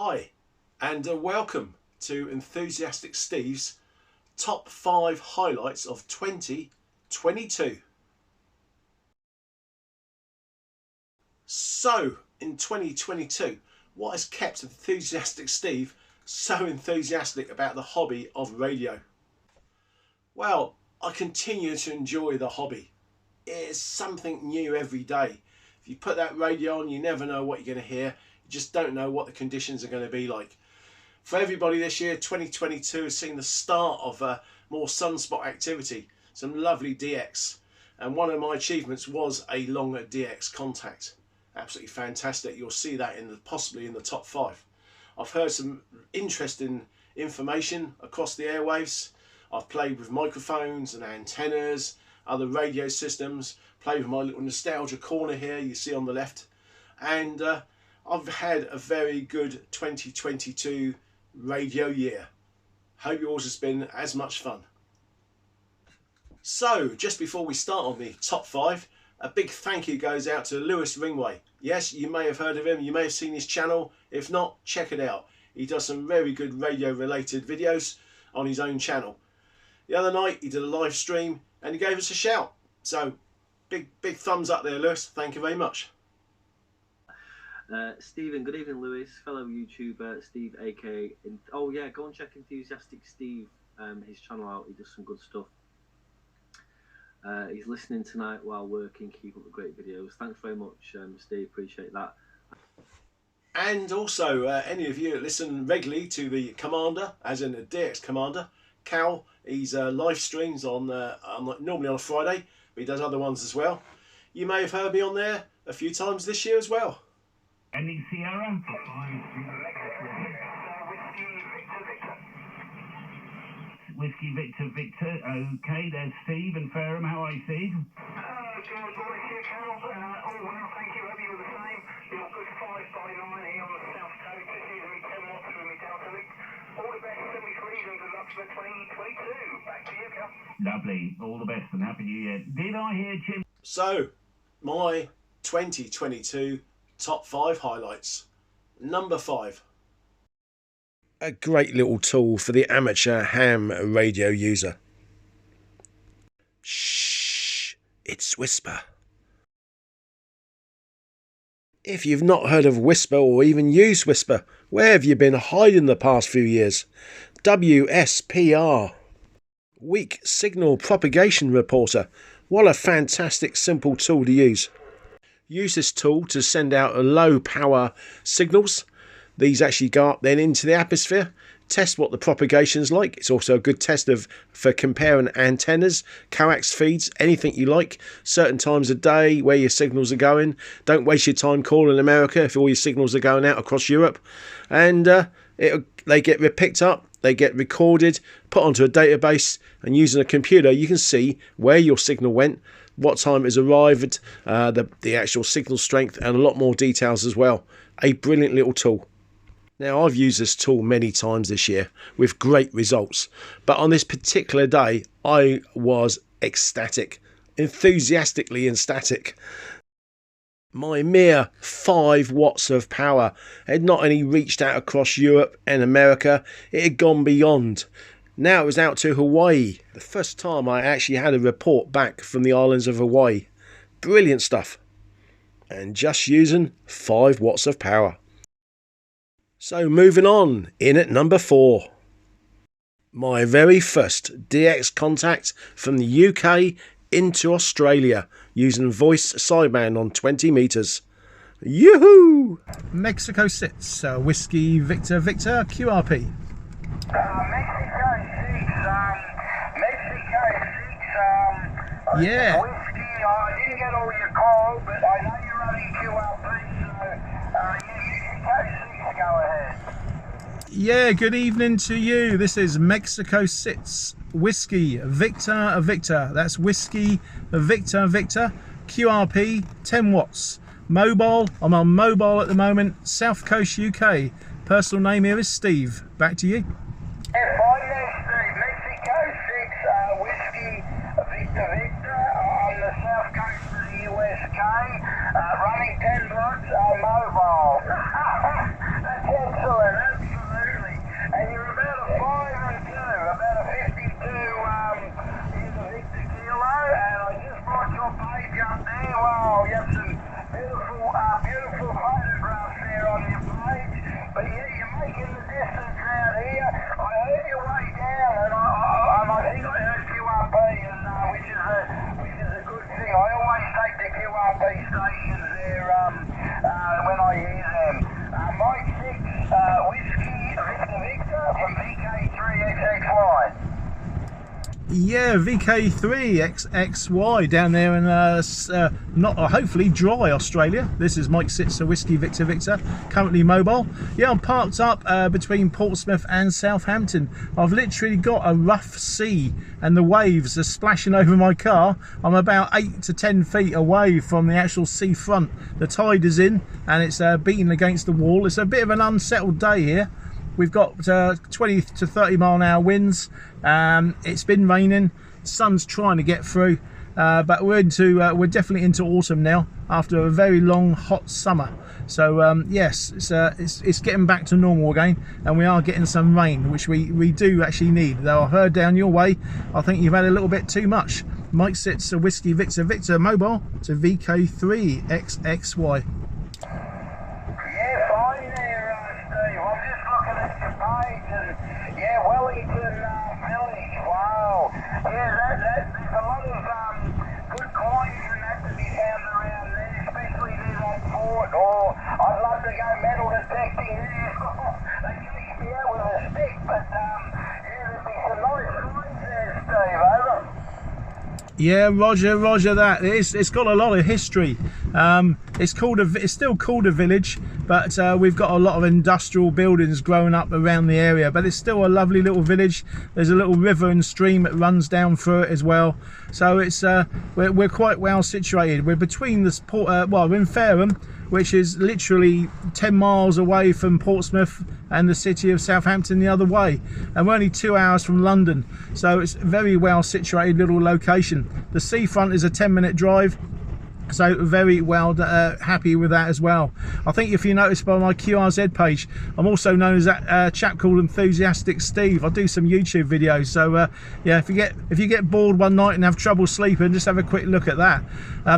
Hi, and welcome to Enthusiastic Steve's Top 5 Highlights of 2022. So, in 2022, what has kept Enthusiastic Steve so enthusiastic about the hobby of radio? Well, I continue to enjoy the hobby. It's something new every day. If you put that radio on, you never know what you're going to hear. You just don't know what the conditions are going to be like. For everybody this year, 2022 has seen the start of more sunspot activity, some lovely DX. And one of my achievements was a longer DX contact. Absolutely fantastic. You'll see that possibly in the top 5. I've heard some interesting information across the airwaves. I've played with microphones and antennas, other radio systems, played with my little nostalgia corner here you see on the left, and I've had a very good 2022 radio year. Hope yours has been as much fun. So just before we start on the top 5, a big thank you goes out to Ringway. Yes, you may have heard of him, you may have seen his channel. If not, check it out. He does some very good radio related videos on his own channel. The other night he did a live stream and he gave us a shout. So big thumbs up there, Lewis. Thank you very much. Stephen, good evening, Lewis, fellow YouTuber Steve, aka oh yeah, go and check Enthusiastic Steve, his channel out. He does some good stuff. He's listening tonight while working. Keep up the great videos. Thanks very much, Steve. Appreciate that. And also, any of you that listen regularly to the Commander, as in the DX Commander, Cal, he's live streams on normally on a Friday, but he does other ones as well. You may have heard me on there a few times this year as well. Ending Sierra. Whiskey Victor Victor. Okay, there's Steve and Fairham. How are you, Steve? Good morning to you, Carol. All well, thank you. Hope you were the same. You're good 5 by 9 here on the south coast. This is me 10 watts from me Delta Link. All the best, 73s and good luck for 2022. Back to you, Carol. Lovely. All the best and Happy New Year. Did I hear Jim? So, my 2022 top 5 highlights. Number 5. A great little tool for the amateur ham radio user. Shh, it's Whisper. If you've not heard of Whisper or even used Whisper, where have you been hiding the past few years? WSPR. Weak Signal Propagation Reporter. What a fantastic simple tool to use. Use this tool to send out low power signals. These actually go up then into the atmosphere. Test what the propagation is like. It's also a good test for comparing antennas, coax feeds, anything you like. Certain times of day where your signals are going. Don't waste your time calling America if all your signals are going out across Europe. And they get picked up, they get recorded, put onto a database, and using a computer you can see where your signal went, what time it has arrived, the actual signal strength, and a lot more details as well. A brilliant little tool. Now, I've used this tool many times this year with great results, but on this particular day I was ecstatic, enthusiastically ecstatic. My mere 5 watts of power had not only reached out across Europe and America, it had gone beyond. Now it was out to Hawaii. The first time I actually had a report back from the islands of Hawaii. Brilliant stuff. And just using 5 watts of power. So moving on, in at number 4. My very first DX contact from the UK into Australia using voice sideband on 20 metres. Yoo-hoo! Mexico 6, Whiskey Victor Victor, QRP. Mexico 6, Yeah. Whiskey, I didn't get all your call, but I know you're running QRP, so Mexico 6, go ahead. Yeah, good evening to you. This is Mexico 6, Whiskey Victor Victor. That's Whiskey Victor Victor, QRP, 10 watts. Mobile, I'm on mobile at the moment, South Coast UK. Personal name here is Steve. Back to you. Yeah, fine there, Steve. Mexico 6, Whiskey Victor Victor on the south coast of the USK, running 10 watts mobile. That's excellent. stations there when I hear them. Mike 6, Whiskey, Victor Victor from VK3XXY. Yeah, VK3XXY down there in not hopefully dry Australia. This is Mike Sitzer Whiskey Victor Victor, currently mobile. Yeah, I'm parked up between Portsmouth and Southampton. I've literally got a rough sea and the waves are splashing over my car. I'm about 8 to 10 feet away from the actual sea front. The tide is in and it's beating against the wall. It's a bit of an unsettled day here. We've got 20 to 30 mile an hour winds. It's been raining. Sun's trying to get through, but we're definitely into autumn now after a very long hot summer. So yes, it's getting back to normal again, and we are getting some rain, which we do actually need. Though I've heard down your way, I think you've had a little bit too much. Mike Sits a Whiskey Victor Victor mobile to VK3XXY. Yeah, Roger that. It's got a lot of history. It's still called a village, but we've got a lot of industrial buildings growing up around the area, but it's still a lovely little village. There's a little river and stream that runs down through it as well. So it's we're quite well situated. We're between this we're in Fareham, which is literally 10 miles away from Portsmouth and the city of Southampton the other way, and we're only 2 hours from London, so it's a very well situated little location. The seafront is a 10-minute drive, so very well happy with that as well. I think if you notice by my QRZ page, I'm also known as that chap called Enthusiastic Steve. I do some YouTube videos, so yeah, if you get bored one night and have trouble sleeping, just have a quick look at that.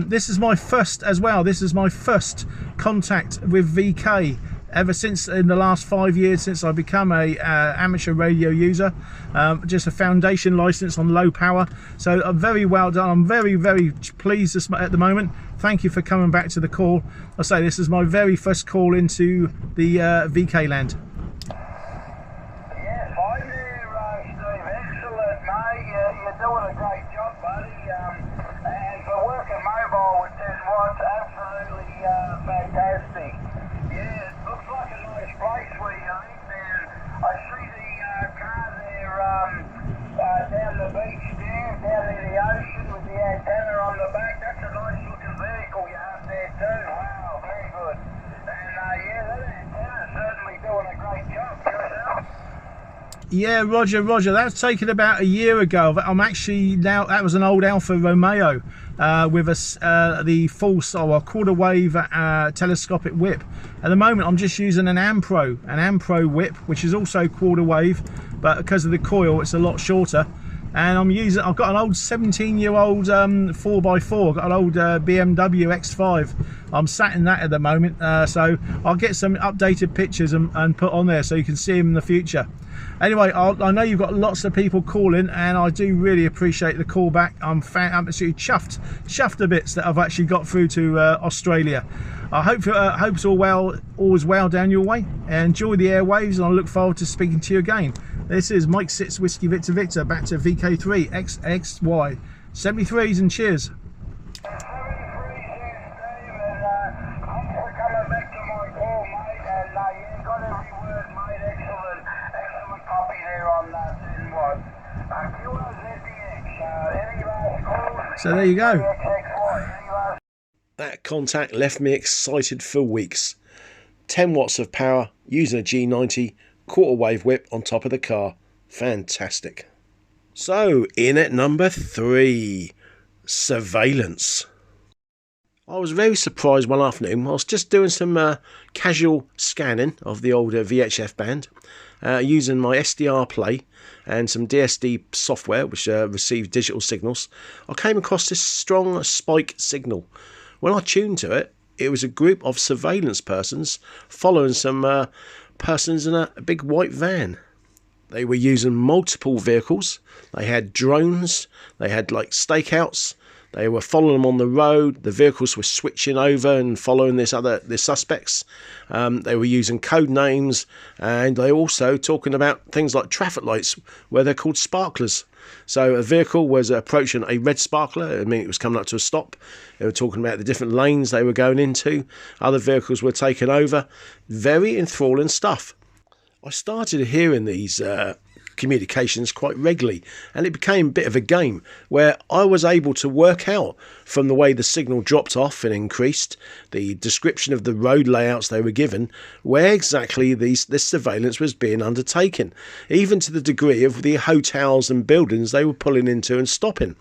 This is my first as well. This is my first contact with VK ever since in the last 5 years since I become a amateur radio user. Just a foundation license on low power, so I'm very well done. I'm very pleased at the moment. Thank you for coming back to the call. I say this is my very first call into the VK land. Yes, hi there, Steve. Excellent, mate. You're doing a great job, buddy. And for working mobile with 10 watts, absolutely fantastic. Yeah, it looks like a nice place where you live there. I see the car there down the beach there, down near the ocean with the antenna on the back. That's a nice looking vehicle you have there too. Wow, very good. And yeah, that antenna's certainly doing a great job yourself. Yeah, Roger. That's taken about a year ago. I'm actually now, that was an old Alfa Romeo with the full quarter wave telescopic whip. At the moment, I'm just using an Ampro whip, which is also quarter wave, but because of the coil, it's a lot shorter. And I've got an old 17-year-old 4x4. I've got an old BMW X5. I'm sat in that at the moment, so I'll get some updated pictures and put on there so you can see them in the future. Anyway, I know you've got lots of people calling, and I do really appreciate the call back. I'm absolutely chuffed to bits that I've actually got through to Australia. I hope it's all's well down your way. Enjoy the airwaves, and I look forward to speaking to you again. This is Mike Sits Whiskey Victor Victor, back to VK3XXY. 73s and cheers. So there you go. That contact left me excited for weeks. 10 watts of power using a G90 quarter wave whip on top of the car. Fantastic. So in at number 3, surveillance. I was very surprised one afternoon. I was just doing some casual scanning of the old VHF band using my SDR play and some DSD software which receives digital signals. I came across this strong spike signal. When I tuned to it, it was a group of surveillance persons following some persons in a big white van. They were using multiple vehicles. They had drones, they had like stakeouts, They were following them on the road. The vehicles were switching over and following the suspects. They were using code names, and they also talking about things like traffic lights, where they're called sparklers. So a vehicle was approaching a red sparkler. I mean, it was coming up to a stop. They were talking about the different lanes they were going into. Other vehicles were taken over. Very enthralling stuff. I started hearing these communications quite regularly, and it became a bit of a game where I was able to work out from the way the signal dropped off and increased, the description of the road layouts they were given, where exactly this surveillance was being undertaken, even to the degree of the hotels and buildings they were pulling into and stopping.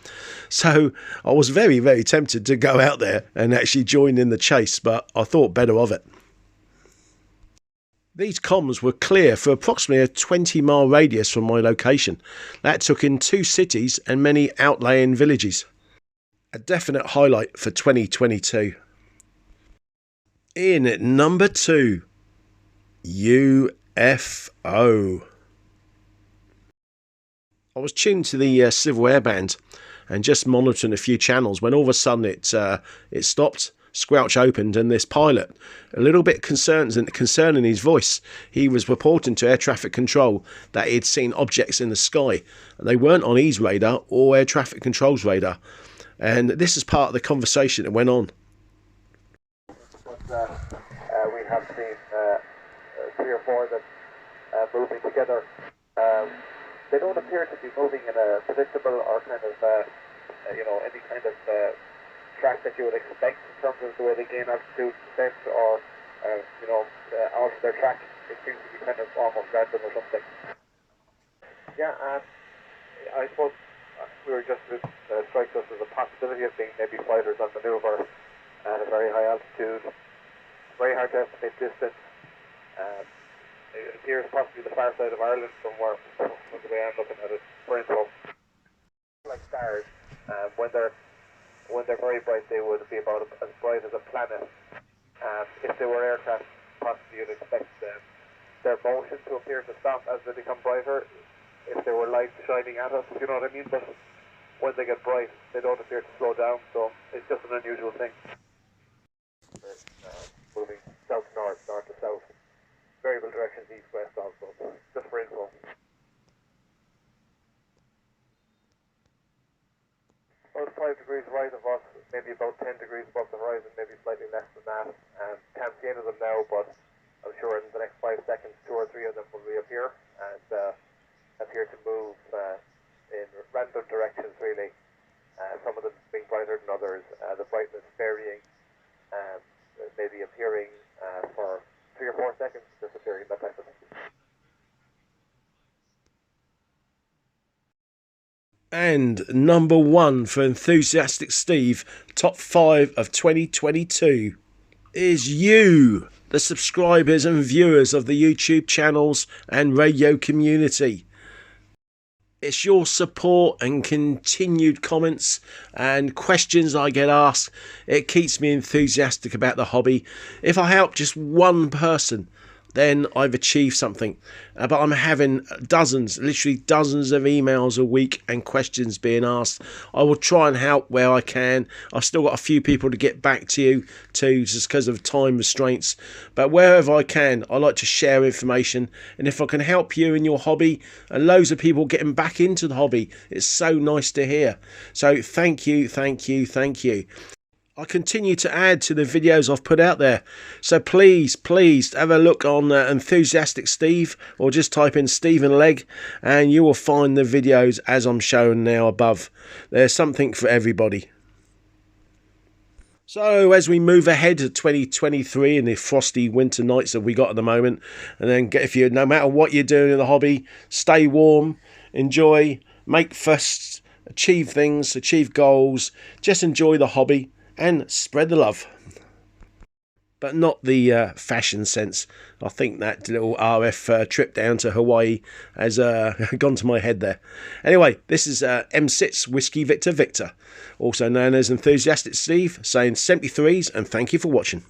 So I was very, very tempted to go out there and actually join in the chase, but I thought better of it. These comms were clear for approximately a 20-mile radius from my location. That took in 2 cities and many outlying villages. A definite highlight for 2022. In at number 2, UFO. I was tuned to the Civil Air Band and just monitoring a few channels when all of a sudden it stopped. Squelch opened, and this pilot, a little bit concerning his voice, he was reporting to air traffic control that he'd seen objects in the sky. They weren't on his radar or air traffic control's radar, and this is part of the conversation that went on. But we have seen 3 or 4 that moving together. They don't appear to be moving in a predictable or kind of any kind of track that you would expect in terms of the way they gain altitude, descent, or alter their track. It seems to be kind of almost random or something. Yeah, and I suppose we were just strikes us as a possibility of being maybe fighters on manoeuvre at a very high altitude. Very hard to estimate distance. It appears possibly the far side of Ireland from the way I'm looking at it. For info, like stars, when they're very bright, they would be about as bright as a planet. If they were aircraft, possibly you'd expect their motion to appear to stop as they become brighter. If they were light shining at us, you know what I mean? But when they get bright, they don't appear to slow down, so it's just an unusual thing. Moving south to north, north to south. Variable directions east-west also, just for info. About 5 degrees right of us, maybe about 10 degrees above the horizon, maybe slightly less than that. Can't see any of them now, but I'm sure in the next 5 seconds, 2 or 3 of them will reappear and appear to move in random directions, really. Some of them being brighter than others, the brightness varying, maybe appearing for 3 or 4 seconds, disappearing, that type of thing. And number 1 for Enthusiastic Steve, top 5 of 2022, is you, the subscribers and viewers of the YouTube channels and radio community. It's your support and continued comments and questions I get asked. It keeps me enthusiastic about the hobby. If I help just one person, then I've achieved something. But I'm having literally dozens of emails a week and questions being asked. I will try and help where I can. I've still got a few people to get back to you too, just because of time restraints. But wherever I can, I like to share information. And if I can help you in your hobby, and loads of people getting back into the hobby, it's so nice to hear. So thank you, thank you, thank you. I continue to add to the videos I've put out there, so please have a look on Enthusiastic Steve, or just type in Stephen Legg and you will find the videos as I'm showing now above. There's something for everybody. So as we move ahead to 2023 and the frosty winter nights that we got at the moment, and then no matter what you're doing in the hobby, stay warm, enjoy, make firsts, achieve things, achieve goals, just enjoy the hobby and spread the love. But not the fashion sense. I think that little RF trip down to Hawaii has gone to my head there. Anyway, this is M6 Whiskey Victor Victor, also known as Enthusiastic Steve, saying 73s and thank you for watching.